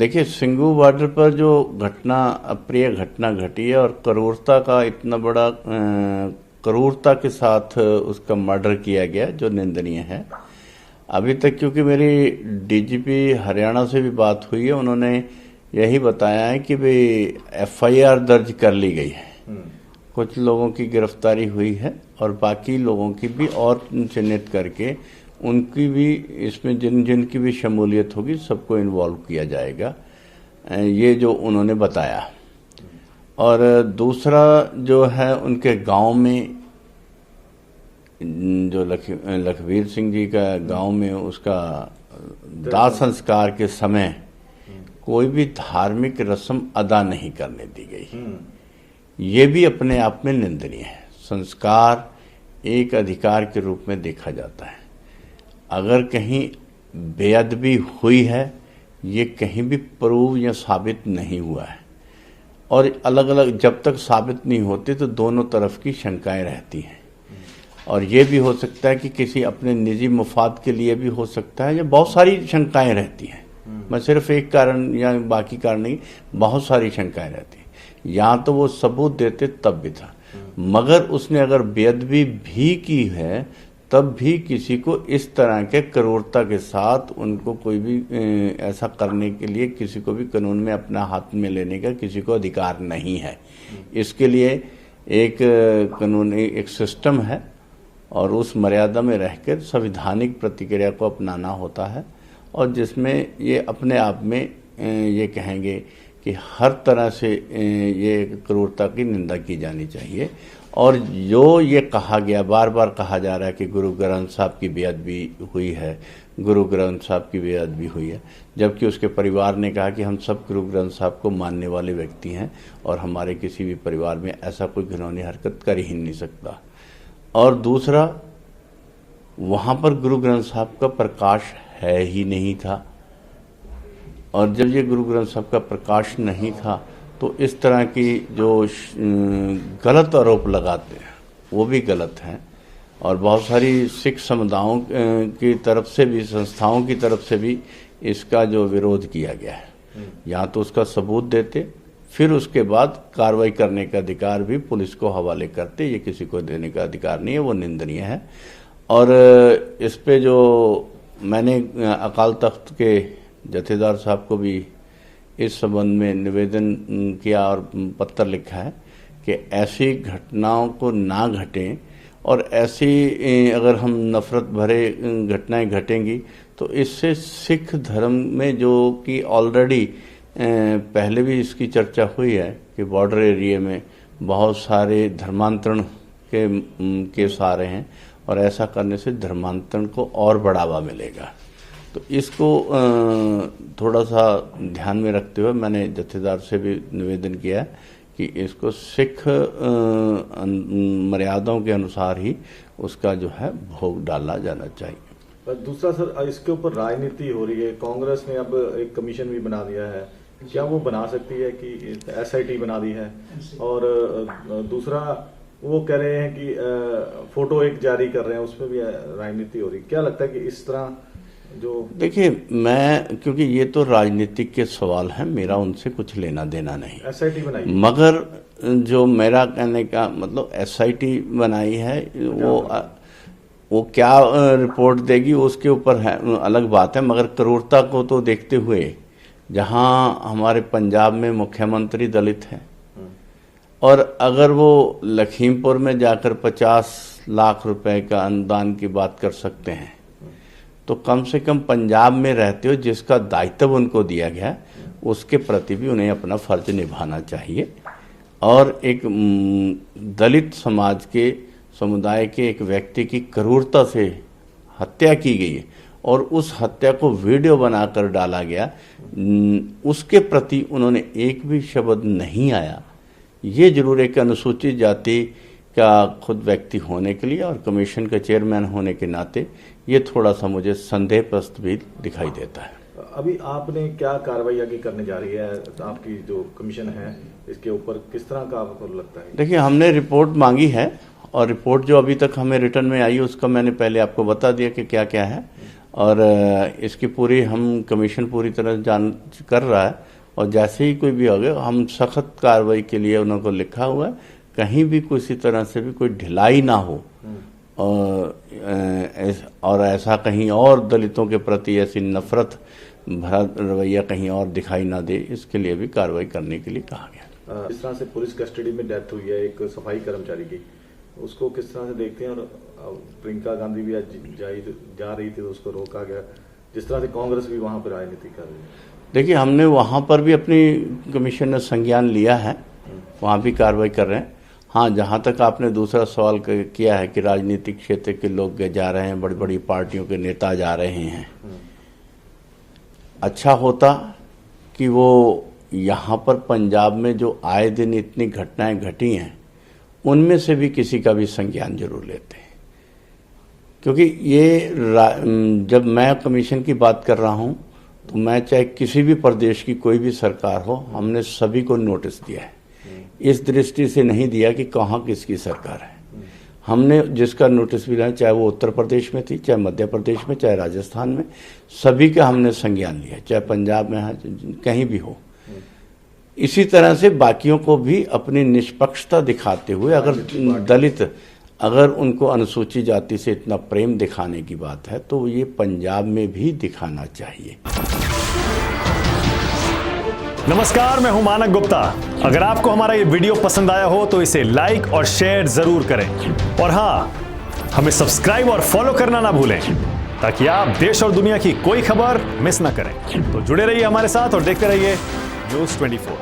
देखिए, सिंगू बॉर्डर पर जो घटना, अप्रिय घटना घटी है और क्रूरता का इतना बड़ा क्रूरता के साथ उसका मर्डर किया गया, जो निंदनीय है। अभी तक क्योंकि मेरी डीजीपी हरियाणा से भी बात हुई है, उन्होंने यही बताया है कि भाई एफआईआर दर्ज कर ली गई है, कुछ लोगों की गिरफ्तारी हुई है और बाकी लोगों की भी और चिन्हित करके उनकी भी इसमें जिनकी भी शमूलियत होगी सबको इन्वॉल्व किया जाएगा, ये जो उन्होंने बताया। और दूसरा जो है, उनके गांव में जो लखबीर सिंह जी का गांव में उसका दाह संस्कार के समय कोई भी धार्मिक रस्म अदा नहीं करने दी गई, ये भी अपने आप में निंदनीय है। संस्कार एक अधिकार के रूप में देखा जाता है। अगर कहीं बेअदबी हुई है, ये कहीं भी प्रूव या साबित नहीं हुआ है, और अलग अलग जब तक साबित नहीं होती तो दोनों तरफ की शंकाएं रहती हैं। और ये भी हो सकता है कि किसी अपने निजी मुफाद के लिए भी हो सकता है, या बहुत सारी शंकाएं रहती हैं। मैं सिर्फ एक कारण या बाकी कारण नहीं, बहुत सारी शंकाएं रहती हैं। यहाँ तो वो सबूत देते तब भी था, मगर उसने अगर बेअदबी भी की है तब भी किसी को इस तरह के क्रूरता के साथ उनको कोई भी ऐसा करने के लिए किसी को भी कानून में अपना हाथ में लेने का किसी को अधिकार नहीं है। इसके लिए एक कानूनी एक सिस्टम है और उस मर्यादा में रहकर संवैधानिक प्रतिक्रिया को अपनाना होता है, और जिसमें ये अपने आप में ये कहेंगे कि हर तरह से ये क्रूरता की निंदा की जानी चाहिए। और जो ये कहा गया, बार बार कहा जा रहा है कि गुरु ग्रंथ साहब की बेअदबी हुई है, गुरु ग्रंथ साहब की बेअदबी हुई है, जबकि उसके परिवार ने कहा कि हम सब गुरु ग्रंथ साहब को मानने वाले व्यक्ति हैं और हमारे किसी भी परिवार में ऐसा कोई घिनौनी हरकत कर ही नहीं सकता। और दूसरा, वहाँ पर गुरु ग्रंथ साहब का प्रकाश है ही नहीं था, और जब ये गुरु ग्रंथ साहब का प्रकाश नहीं था तो इस तरह की जो गलत आरोप लगाते हैं वो भी गलत हैं। और बहुत सारी सिख समुदायों की तरफ से भी, संस्थाओं की तरफ से भी इसका जो विरोध किया गया है, या तो उसका सबूत देते, फिर उसके बाद कार्रवाई करने का अधिकार भी पुलिस को हवाले करते, ये किसी को देने का अधिकार नहीं है, वो निंदनीय है। और इस पे जो मैंने अकाल तख्त के जथेदार साहब को भी इस संबंध में निवेदन किया और पत्र लिखा है कि ऐसी घटनाओं को ना घटें, और ऐसी अगर हम नफरत भरे घटनाएं घटेंगी तो इससे सिख धर्म में, जो कि ऑलरेडी पहले भी इसकी चर्चा हुई है कि बॉर्डर एरिया में बहुत सारे धर्मांतरण के केस आ रहे हैं, और ऐसा करने से धर्मांतरण को और बढ़ावा मिलेगा। तो इसको थोड़ा सा ध्यान में रखते हुए मैंने जथेदार से भी निवेदन किया है कि इसको सिख मर्यादाओं के अनुसार ही उसका जो है भोग डाला जाना चाहिए। दूसरा सर, इसके ऊपर राजनीति हो रही है। कांग्रेस ने अब एक कमीशन भी बना दिया है, क्या वो बना सकती है कि एसआईटी बना दी है? और दूसरा, वो कह रहे हैं कि फोटो एक जारी कर रहे हैं, उसमें भी राजनीति हो रही है। क्या लगता है कि इस तरह जो, देखिए, मैं क्योंकि ये तो राजनीतिक के सवाल हैं, मेरा उनसे कुछ लेना देना नहीं। एसआईटी बनाई, मगर जो मेरा कहने का मतलब एसआईटी बनाई है, वो क्या रिपोर्ट देगी उसके ऊपर है, अलग बात है। मगर क्रूरता को तो देखते हुए, जहां हमारे पंजाब में मुख्यमंत्री दलित हैं, और अगर वो लखीमपुर में जाकर 50 लाख रुपए का अनुदान की बात कर सकते हैं, तो कम से कम पंजाब में रहते हो, जिसका दायित्व उनको दिया गया, उसके प्रति भी उन्हें अपना फर्ज निभाना चाहिए। और एक दलित समाज के समुदाय के एक व्यक्ति की क्रूरता से हत्या की गई है और उस हत्या को वीडियो बनाकर डाला गया, उसके प्रति उन्होंने एक भी शब्द नहीं आया। ये जरूर एक अनुसूचित जाति का खुद व्यक्ति होने के लिए और कमीशन का चेयरमैन होने के नाते ये थोड़ा सा मुझे संदेहप्रस्त भी दिखाई देता है। अभी आपने क्या कार्रवाई आगे करने जा रही है? आपकी जो कमीशन है इसके ऊपर किस तरह का आपको लगता है? देखिए, हमने रिपोर्ट मांगी है और रिपोर्ट जो अभी तक हमें रिटर्न में आई है उसका मैंने पहले आपको बता दिया कि क्या क्या है। और इसकी पूरी हम कमीशन पूरी तरह जांच कर रहा है और जैसे ही कोई भी हो गया हम सख्त कार्रवाई के लिए उनको लिखा हुआ है, कहीं भी किसी तरह से भी कोई ढिलाई ना हो और ऐसा कहीं और दलितों के प्रति ऐसी नफरत भरा रवैया कहीं और दिखाई ना दे, इसके लिए भी कार्रवाई करने के लिए कहा गया। इस तरह से पुलिस कस्टडी में डेथ हुई है एक सफाई कर्मचारी की, उसको किस तरह से देखते हैं? और प्रियंका गांधी भी आज जा रही थी तो उसको रोका गया, जिस तरह से कांग्रेस भी वहां पर राजनीति कर रही है। देखिए, हमने वहाँ पर भी अपनी कमीशन ने संज्ञान लिया है, वहाँ भी कार्रवाई कर रहे हैं। हाँ, जहाँ तक आपने दूसरा सवाल किया है कि राजनीतिक क्षेत्र के लोग जा रहे हैं, बड़ी बड़ी पार्टियों के नेता जा रहे हैं, अच्छा होता कि वो यहाँ पर पंजाब में जो आए दिन इतनी घटनाएं घटी हैं उनमें से भी किसी का भी संज्ञान जरूर लेते हैं, क्योंकि ये जब मैं कमीशन की बात कर रहा हूँ तो मैं चाहे किसी भी प्रदेश की कोई भी सरकार हो, हमने सभी को नोटिस दिया है। इस दृष्टि से नहीं दिया कि कहाँ किसकी सरकार है, हमने जिसका नोटिस भी लिया, चाहे वो उत्तर प्रदेश में थी, चाहे मध्य प्रदेश में, चाहे राजस्थान में, सभी का हमने संज्ञान लिया, चाहे पंजाब में कहीं भी हो। इसी तरह से बाकियों को भी अपनी निष्पक्षता दिखाते हुए, अगर दलित अगर उनको अनुसूचित जाति से इतना प्रेम दिखाने की बात है तो ये पंजाब में भी दिखाना चाहिए। नमस्कार, मैं हूं मानक गुप्ता। अगर आपको हमारा ये वीडियो पसंद आया हो तो इसे लाइक और शेयर जरूर करें और हाँ, हमें सब्सक्राइब और फॉलो करना ना भूलें ताकि आप देश और दुनिया की कोई खबर मिस ना करें। तो जुड़े रहिए हमारे साथ और देखते रहिए न्यूज़ 24।